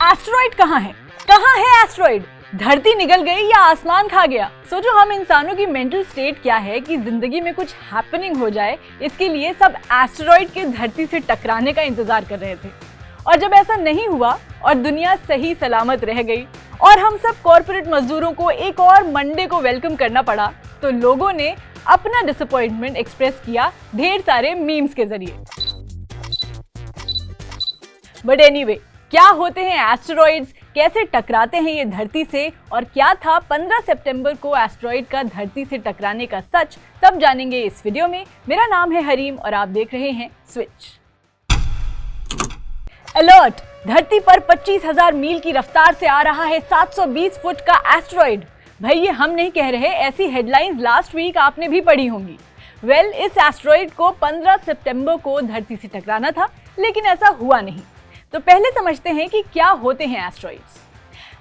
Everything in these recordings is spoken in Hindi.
एस्टेरॉइड कहाँ है? कहाँ है एस्टेरॉइड? धरती निगल गई या आसमान खा गया? सोचो हम इंसानों की मेंटल स्टेट क्या है कि जिंदगी में कुछ हैपनिंग हो जाए, इसके लिए सब एस्टेरॉइड के धरती से टकराने का इंतजार कर रहे थे। और जब ऐसा नहीं हुआ और दुनिया सही सलामत रह गई और हम सब कॉर्पोरेट मजदूरों को एक और मंडे को वेलकम करना पड़ा, तो लोगों ने अपना डिसअपॉइंटमेंट एक्सप्रेस किया ढेर सारे मीम्स के जरिए। बट एनीवे, क्या होते हैं एस्टेरॉइड्स, कैसे टकराते हैं ये धरती से, और क्या था 15 सितंबर को एस्टेरॉइड का धरती से टकराने का सच, सब जानेंगे इस वीडियो में। मेरा नाम है हरीम और आप देख रहे हैं स्विच। अलर्ट! धरती पर 25,000 मील की रफ्तार से आ रहा है 720 फुट का एस्टेरॉइड। भाई ये हम नहीं कह रहे, ऐसी हेडलाइंस लास्ट वीक आपने भी पढ़ी होंगी। इस एस्टेरॉइड को 15 सितंबर को धरती से टकराना था, लेकिन ऐसा हुआ नहीं। तो पहले समझते हैं कि क्या होते हैं एस्टेरॉइड्स।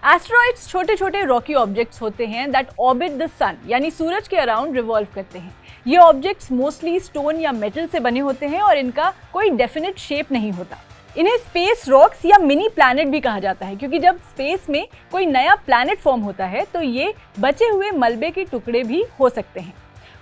एस्टेरॉइड्स छोटे छोटे रॉकी ऑब्जेक्ट्स होते हैं दैट ऑर्बिट द सन, यानी सूरज के अराउंड रिवॉल्व करते हैं। ये ऑब्जेक्ट्स मोस्टली स्टोन या मेटल से बने होते हैं और इनका कोई डेफिनेट शेप नहीं होता। इन्हें स्पेस रॉक्स या मिनी प्लैनेट भी कहा जाता है, क्योंकि जब स्पेस में कोई नया प्लैनेट फॉर्म होता है तो ये बचे हुए मलबे के टुकड़े भी हो सकते हैं।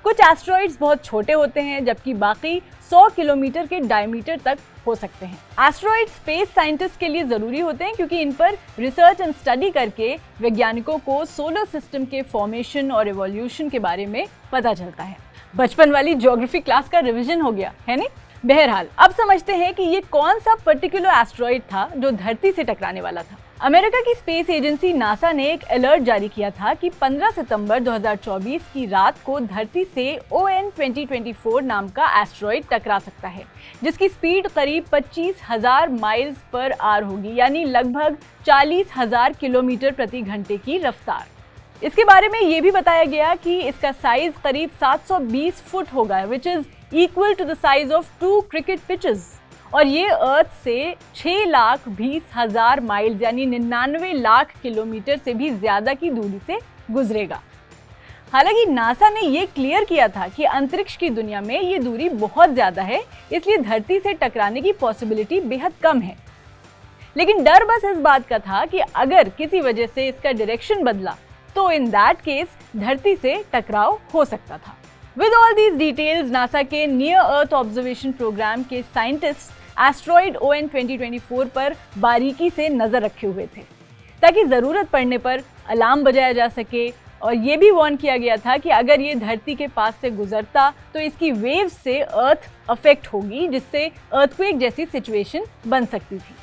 कुछ एस्टेरॉइड्स बहुत छोटे होते हैं, जबकि बाकी 100 किलोमीटर के डायमीटर तक हो सकते हैं। एस्टेरॉइड स्पेस साइंटिस्ट के लिए जरूरी होते हैं, क्योंकि इन पर रिसर्च एंड स्टडी करके वैज्ञानिकों को सोलर सिस्टम के फॉर्मेशन और इवोल्यूशन के बारे में पता चलता है। बचपन वाली ज्योग्राफी क्लास का रिवीजन हो गया है नहीं? बहरहाल, अब समझते हैं कि ये कौन सा पर्टिकुलर एस्टेरॉइड था जो धरती से टकराने वाला था। अमेरिका की स्पेस एजेंसी नासा ने एक अलर्ट जारी किया था कि 15 सितंबर 2024 की रात को धरती से ON 2024 नाम का एस्टेरॉइड टकरा सकता है, जिसकी स्पीड करीब 25,000 माइल्स पर आवर होगी, यानी लगभग 40,000 किलोमीटर प्रति घंटे की रफ्तार। इसके बारे में ये भी बताया गया कि इसका साइज करीब 720 फुट होगा, which is equal to the size of 2 cricket pitches, और ये अर्थ से 6,20,000 माइल्स यानी 99 लाख किलोमीटर से भी ज्यादा की दूरी से गुजरेगा। हालांकि नासा ने ये क्लियर किया था कि अंतरिक्ष की दुनिया में ये दूरी बहुत ज्यादा है, इसलिए धरती से टकराने की पॉसिबिलिटी बेहद कम है। लेकिन डर बस इस बात का था कि अगर किसी वजह से इसका डायरेक्शन बदला तो इन दैट केस धरती से टकराव हो सकता था। With all these details, NASA के नियर अर्थ ऑब्जर्वेशन प्रोग्राम के साइंटिस्ट एस्टेरॉइड ON 2024 पर बारीकी से नजर रखे हुए थे, ताकि जरूरत पड़ने पर अलार्म बजाया जा सके। और ये भी वार्न किया गया था कि अगर ये धरती के पास से गुजरता तो इसकी वेव्स से अर्थ अफेक्ट होगी, जिससे अर्थक्वेक जैसी सिचुएशन बन सकती थी।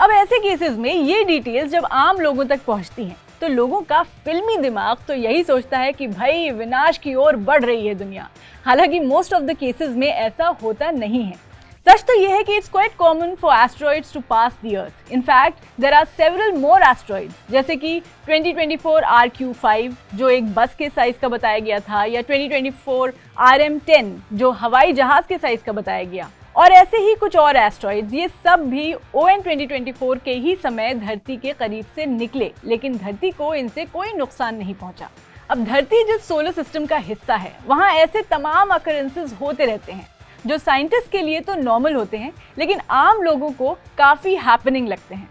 अब ऐसे केसेस में ये डिटेल्स जब आम लोगों तक पहुंचती हैं, तो लोगों का फिल्मी दिमाग तो यही सोचता है कि भाई विनाश की ओर बढ़ रही है दुनिया। हालांकि मोस्ट ऑफ द केसेस में ऐसा होता नहीं है। सच तो यह है कि it's quite common for asteroids to pass the earth. In fact there are several more asteroids, जैसे कि 2024 RQ5 जो एक बस के साइज का बताया गया था, या 2024 RM10 जो हवाई जहाज के साइज का बताया गया, और ऐसे ही कुछ और एस्टेरॉइड्स। ये सब भी ON 2024 के ही समय धरती के करीब से निकले, लेकिन धरती को इनसे कोई नुकसान नहीं पहुंचा। अब धरती जिस सोलर सिस्टम का हिस्सा है, वहां ऐसे तमाम अकरेंसेस होते रहते हैं जो साइंटिस्ट के लिए तो नॉर्मल होते हैं, लेकिन आम लोगों को काफी हैपनिंग लगते हैं।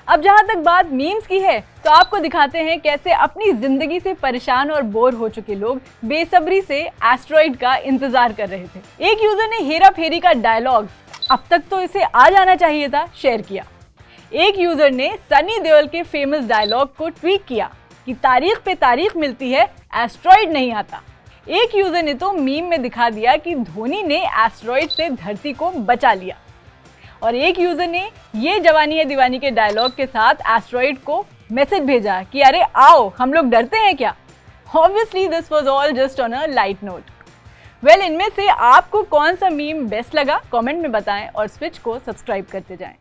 अब जहां तक बात मीम्स की है, तो आपको दिखाते हैं कैसे अपनी जिंदगी से परेशान और बोर हो चुके लोग बेसब्री से एस्टेरॉइड का इंतजार कर रहे थे। एक यूजर ने हेरा फेरी का डायलॉग, अब तक तो इसे आ जाना चाहिए था, शेयर किया। एक यूजर ने सनी देओल के फेमस डायलॉग को ट्वीट किया कि तारीख पे तारीख मिलती है, एस्टेरॉइड नहीं आता। एक यूजर ने तो मीम में दिखा दिया कि धोनी ने एस्टेरॉइड से धरती को बचा लिया, और एक यूजर ने ये जवानी है दीवानी के डायलॉग के साथ एस्टेरॉइड को मैसेज भेजा कि अरे आओ, हम लोग डरते हैं क्या। Obviously this was all just on a light note. इनमें से आपको कौन सा मीम बेस्ट लगा, कमेंट में बताएं और स्विच को सब्सक्राइब करते जाएं।